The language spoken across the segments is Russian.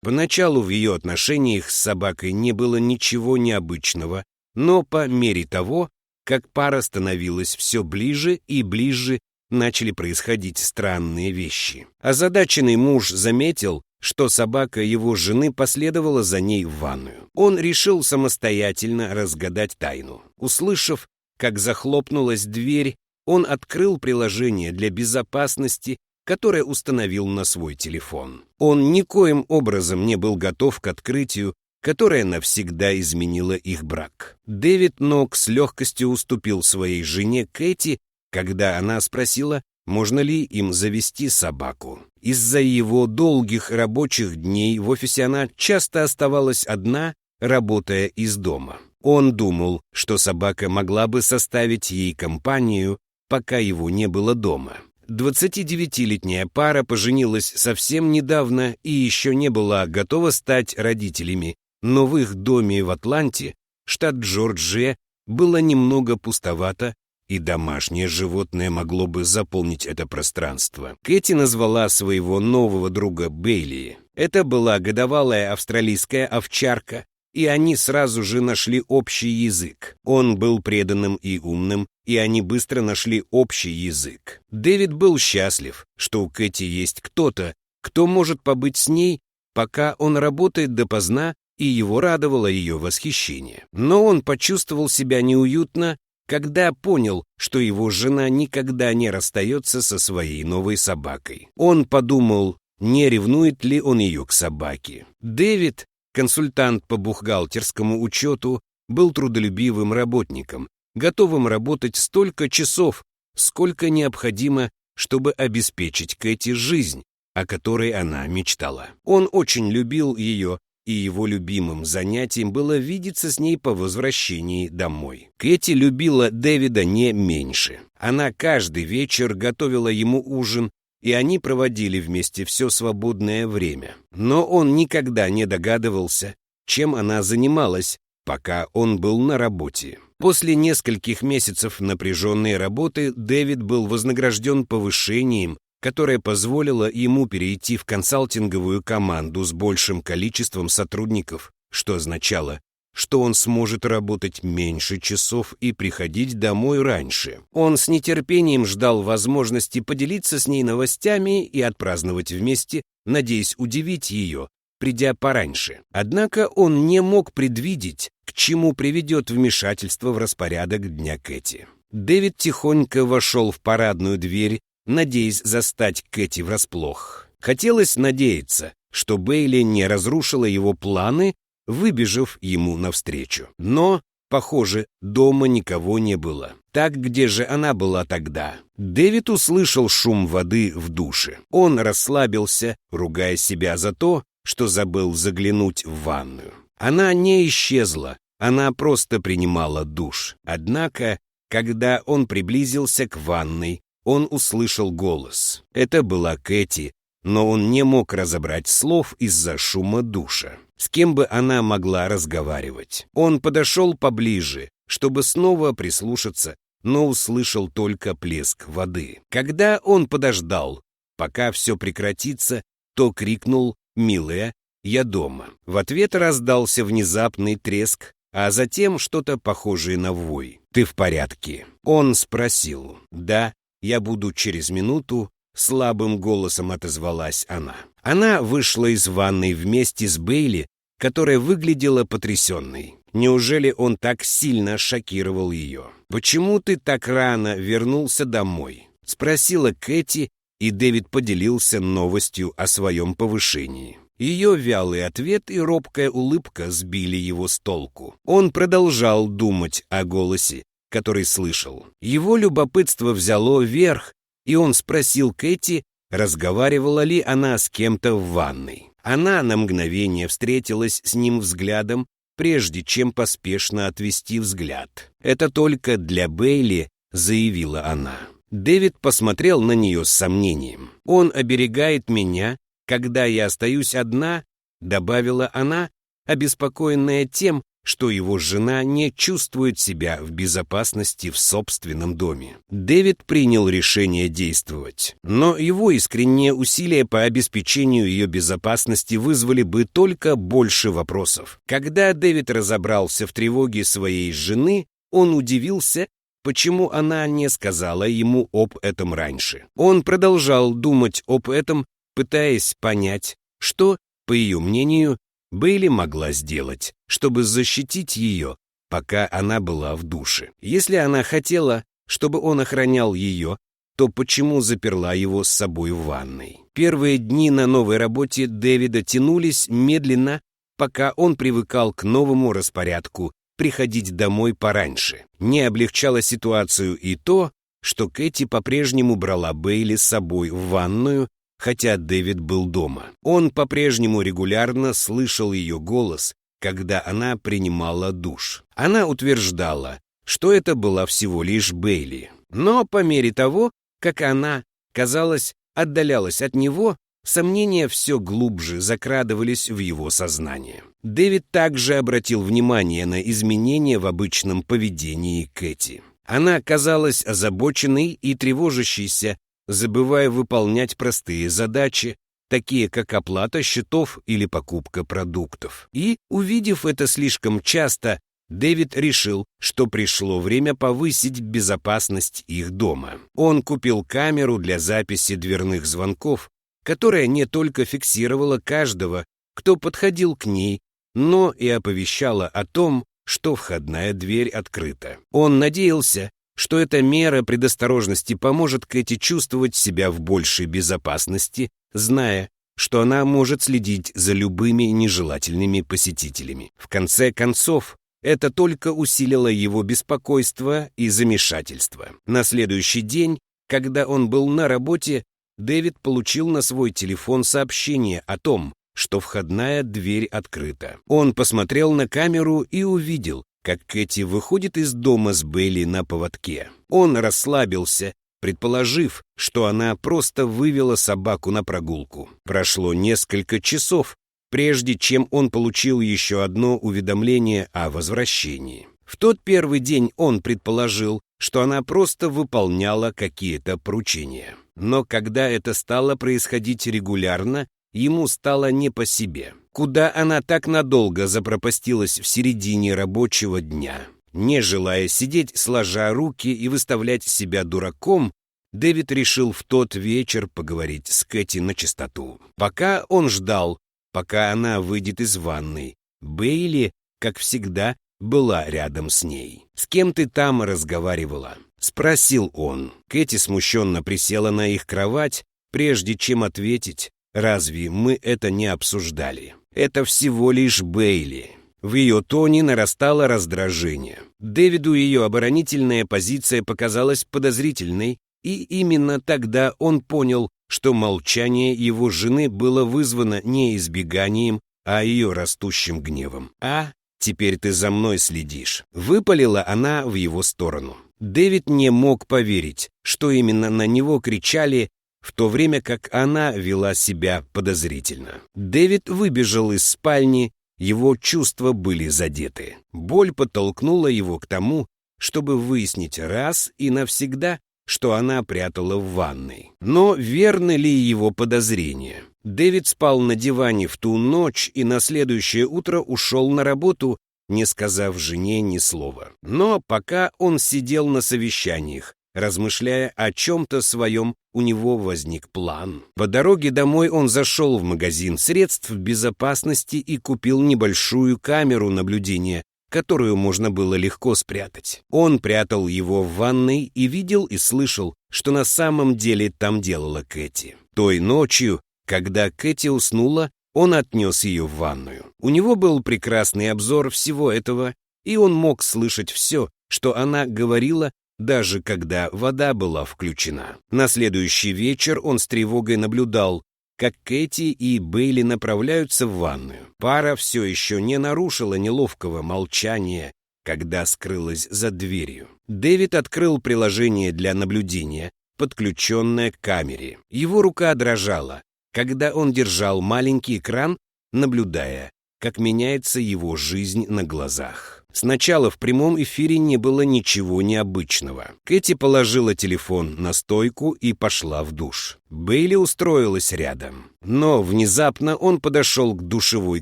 Поначалу в ее отношениях с собакой не было ничего необычного, но по мере того, как пара становилась все ближе и ближе, начали происходить странные вещи. Озадаченный муж заметил, что собака его жены последовала за ней в ванную. Он решил самостоятельно разгадать тайну. Услышав, как захлопнулась дверь, он открыл приложение для безопасности, которое установил на свой телефон. Он никоим образом не был готов к открытию, которое навсегда изменило их брак. Дэвид Нок с легкостью уступил своей жене Кэти, когда она спросила, можно ли им завести собаку. Из-за его долгих рабочих дней в офисе она часто оставалась одна, работая из дома. Он думал, что собака могла бы составить ей компанию, пока его не было дома. 29-летняя пара поженилась совсем недавно и еще не была готова стать родителями, но в их доме в Атланте, штат Джорджия, было немного пустовато, и домашнее животное могло бы заполнить это пространство. Кэти назвала своего нового друга Бейли. Это была годовалая австралийская овчарка, и они сразу же нашли общий язык. Он был преданным и умным, и они быстро нашли общий язык. Дэвид был счастлив, что у Кэти есть кто-то, кто может побыть с ней, пока он работает допоздна, и его радовало ее восхищение. Но он почувствовал себя неуютно, когда понял, что его жена никогда не расстается со своей новой собакой. Он подумал, не ревнует ли он ее к собаке. Дэвид, консультант по бухгалтерскому учету, был трудолюбивым работником, готовым работать столько часов, сколько необходимо, чтобы обеспечить Кэти жизнь, о которой она мечтала. Он очень любил ее, и его любимым занятием было видеться с ней по возвращении домой. Кэти любила Дэвида не меньше. Она каждый вечер готовила ему ужин, и они проводили вместе все свободное время. Но он никогда не догадывался, чем она занималась, пока он был на работе. После нескольких месяцев напряженной работы Дэвид был вознагражден повышением, которое позволило ему перейти в консалтинговую команду с большим количеством сотрудников, что означало, что он сможет работать меньше часов и приходить домой раньше. Он с нетерпением ждал возможности поделиться с ней новостями и отпраздновать вместе, надеясь удивить ее, придя пораньше. Однако он не мог предвидеть, к чему приведет вмешательство в распорядок дня Кэти. Дэвид тихонько вошел в парадную дверь, надеясь застать Кэти врасплох. Хотелось надеяться, что Бейли не разрушила его планы, выбежав ему навстречу. Но, похоже, дома никого не было. Так где же она была тогда? Дэвид услышал шум воды в душе. Он расслабился, ругая себя за то, что забыл заглянуть в ванную. Она не исчезла, она просто принимала душ. Однако, когда он приблизился к ванной, он услышал голос. Это была Кэти, но он не мог разобрать слов из-за шума душа. С кем бы она могла разговаривать? Он подошел поближе, чтобы снова прислушаться, но услышал только плеск воды. Когда он подождал, пока все прекратится, то крикнул «Милая, я дома». В ответ раздался внезапный треск, а затем что-то похожее на вой. «Ты в порядке?» Он спросил. «Да, я буду через минуту», — слабым голосом отозвалась она. Она вышла из ванной вместе с Бейли, которая выглядела потрясенной. Неужели он так сильно шокировал ее? «Почему ты так рано вернулся домой?» — спросила Кэти, и Дэвид поделился новостью о своем повышении. Ее вялый ответ и робкая улыбка сбили его с толку. Он продолжал думать о голосе, который слышал. Его любопытство взяло верх, и он спросил Кэти, разговаривала ли она с кем-то в ванной. Она на мгновение встретилась с ним взглядом, прежде чем поспешно отвести взгляд. «Это только для Бейли», — заявила она. Дэвид посмотрел на нее с сомнением. «Он оберегает меня, когда я остаюсь одна», — добавила она, обеспокоенная тем, что его жена не чувствует себя в безопасности в собственном доме. Дэвид принял решение действовать, но его искренние усилия по обеспечению ее безопасности вызвали бы только больше вопросов. Когда Дэвид разобрался в тревоге своей жены, он удивился, почему она не сказала ему об этом раньше. Он продолжал думать об этом, пытаясь понять, что, по ее мнению, Бейли могла сделать, чтобы защитить ее, пока она была в душе. Если она хотела, чтобы он охранял ее, то почему заперла его с собой в ванной? Первые дни на новой работе Дэвида тянулись медленно, пока он привыкал к новому распорядку приходить домой пораньше. Не облегчало ситуацию и то, что Кэти по-прежнему брала Бейли с собой в ванную, хотя Дэвид был дома. Он по-прежнему регулярно слышал ее голос, когда она принимала душ. Она утверждала, что это была всего лишь Бейли. Но по мере того, как она, казалось, отдалялась от него, сомнения все глубже закрадывались в его сознание. Дэвид также обратил внимание на изменения в обычном поведении Кэти. Она казалась озабоченной и тревожащейся, забывая выполнять простые задачи, такие как оплата счетов или покупка продуктов. И, увидев это слишком часто, Дэвид решил, что пришло время повысить безопасность их дома. Он купил камеру для записи дверных звонков, которая не только фиксировала каждого, кто подходил к ней, но и оповещала о том, что входная дверь открыта. Он надеялся, что эта мера предосторожности поможет Кэти чувствовать себя в большей безопасности, зная, что она может следить за любыми нежелательными посетителями. В конце концов, это только усилило его беспокойство и замешательство. На следующий день, когда он был на работе, Дэвид получил на свой телефон сообщение о том, что входная дверь открыта. Он посмотрел на камеру и увидел, как Кэти выходит из дома с Бейли на поводке. Он расслабился, предположив, что она просто вывела собаку на прогулку. Прошло несколько часов, прежде чем он получил еще одно уведомление о возвращении. В тот первый день он предположил, что она просто выполняла какие-то поручения. Но когда это стало происходить регулярно, ему стало не по себе. Куда она так надолго запропастилась в середине рабочего дня? Не желая сидеть, сложа руки и выставлять себя дураком, Дэвид решил в тот вечер поговорить с Кэти начистоту. Пока он ждал, пока она выйдет из ванной, Бейли, как всегда, была рядом с ней. «С кем ты там разговаривала?» — спросил он. Кэти смущенно присела на их кровать, прежде чем ответить: «Разве мы это не обсуждали? Это всего лишь Бейли». В ее тоне нарастало раздражение. Дэвиду ее оборонительная позиция показалась подозрительной, и именно тогда он понял, что молчание его жены было вызвано не избеганием, а ее растущим гневом. «А, теперь ты за мной следишь», — выпалила она в его сторону. Дэвид не мог поверить, что именно на него кричали, в то время как она вела себя подозрительно. Дэвид выбежал из спальни, его чувства были задеты. Боль подтолкнула его к тому, чтобы выяснить раз и навсегда, что она прятала в ванной. Но верны ли его подозрения? Дэвид спал на диване в ту ночь и на следующее утро ушел на работу, не сказав жене ни слова. Но пока он сидел на совещаниях, размышляя о чем-то своем, у него возник план. По дороге домой он зашел в магазин средств безопасности и купил небольшую камеру наблюдения, которую можно было легко спрятать. Он прятал его в ванной и видел и слышал, что на самом деле там делала Кэти. Той ночью, когда Кэти уснула, он отнес ее в ванную. У него был прекрасный обзор всего этого, и он мог слышать все, что она говорила, даже когда вода была включена. На следующий вечер он с тревогой наблюдал, как Кэти и Бейли направляются в ванную. Пара все еще не нарушила неловкого молчания, когда скрылась за дверью. Дэвид открыл приложение для наблюдения, подключенное к камере. Его рука дрожала, когда он держал маленький экран, наблюдая, как меняется его жизнь на глазах. Сначала в прямом эфире не было ничего необычного. Кэти положила телефон на стойку и пошла в душ. Бейли устроилась рядом. Но внезапно он подошел к душевой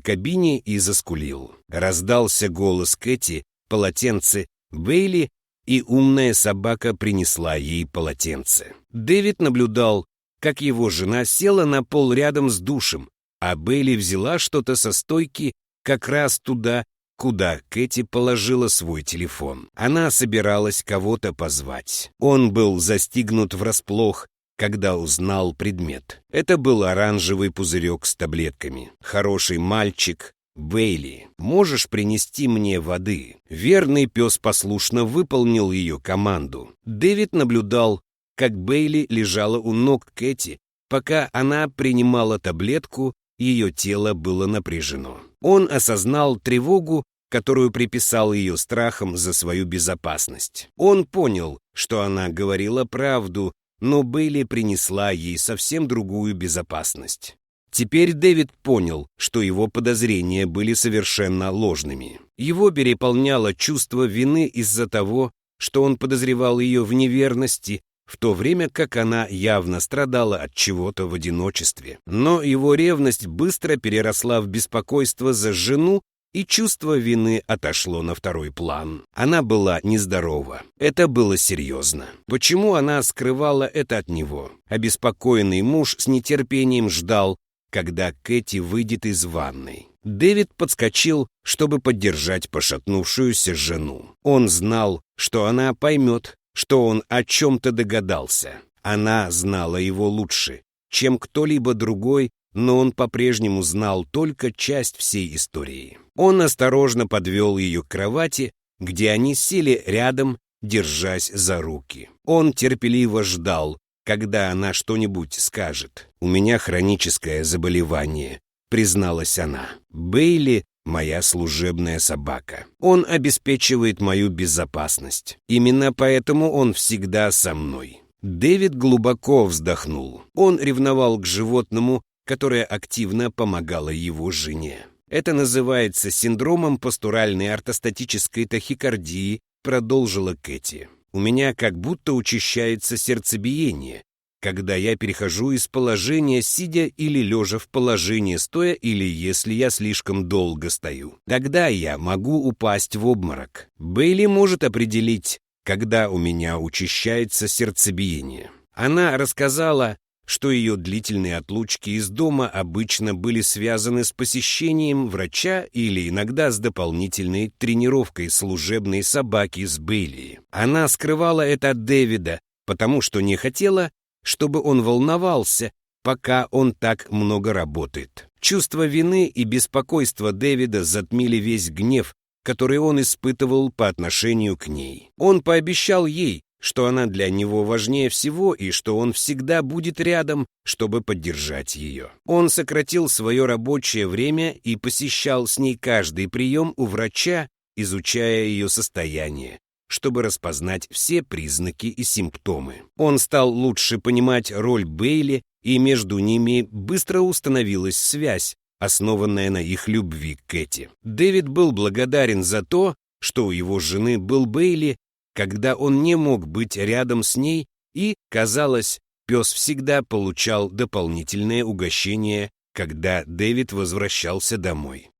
кабине и заскулил. Раздался голос Кэти, полотенце, Бейли, и умная собака принесла ей полотенце. Дэвид наблюдал, как его жена села на пол рядом с душем, а Бейли взяла что-то со стойки как раз туда, куда Кэти положила свой телефон. Она собиралась кого-то позвать. Он был застигнут врасплох, когда узнал предмет. Это был оранжевый пузырек с таблетками. «Хороший мальчик, Бейли, можешь принести мне воды?» Верный пес послушно выполнил ее команду. Дэвид наблюдал, как Бейли лежала у ног Кэти, пока она принимала таблетку, ее тело было напряжено. Он осознал тревогу, которую приписал ее страхам за свою безопасность. Он понял, что она говорила правду, но Бейли принесла ей совсем другую безопасность. Теперь Дэвид понял, что его подозрения были совершенно ложными. Его переполняло чувство вины из-за того, что он подозревал ее в неверности, в то время как она явно страдала от чего-то в одиночестве. Но его ревность быстро переросла в беспокойство за жену, и чувство вины отошло на второй план. Она была нездорова. Это было серьезно. Почему она скрывала это от него? Обеспокоенный муж с нетерпением ждал, когда Кэти выйдет из ванной. Дэвид подскочил, чтобы поддержать пошатнувшуюся жену. Он знал, что она поймет, что он о чем-то догадался. Она знала его лучше, чем кто-либо другой, но он по-прежнему знал только часть всей истории. Он осторожно подвел ее к кровати, где они сели рядом, держась за руки. Он терпеливо ждал, когда она что-нибудь скажет. «У меня хроническое заболевание», — призналась она. «Бейли — моя служебная собака. Он обеспечивает мою безопасность. Именно поэтому он всегда со мной». Дэвид глубоко вздохнул. Он ревновал к животному, которое активно помогало его жене. «Это называется синдромом пастуральной ортостатической тахикардии», — продолжила Кэти. «У меня как будто учащается сердцебиение, когда я перехожу из положения сидя или лежа в положение стоя, или если я слишком долго стою. Тогда я могу упасть в обморок. Бейли может определить, когда у меня учащается сердцебиение». Она рассказала, что ее длительные отлучки из дома обычно были связаны с посещением врача или иногда с дополнительной тренировкой служебной собаки с Бейли. Она скрывала это от Дэвида, потому что не хотела, чтобы он волновался, пока он так много работает. Чувство вины и беспокойство Дэвида затмили весь гнев, который он испытывал по отношению к ней. Он пообещал ей, что она для него важнее всего и что он всегда будет рядом, чтобы поддержать ее. Он сократил свое рабочее время и посещал с ней каждый прием у врача, изучая ее состояние, чтобы распознать все признаки и симптомы. Он стал лучше понимать роль Бейли, и между ними быстро установилась связь, основанная на их любви к Кэти. Дэвид был благодарен за то, что у его жены был Бейли, когда он не мог быть рядом с ней, и, казалось, пес всегда получал дополнительное угощение, когда Дэвид возвращался домой.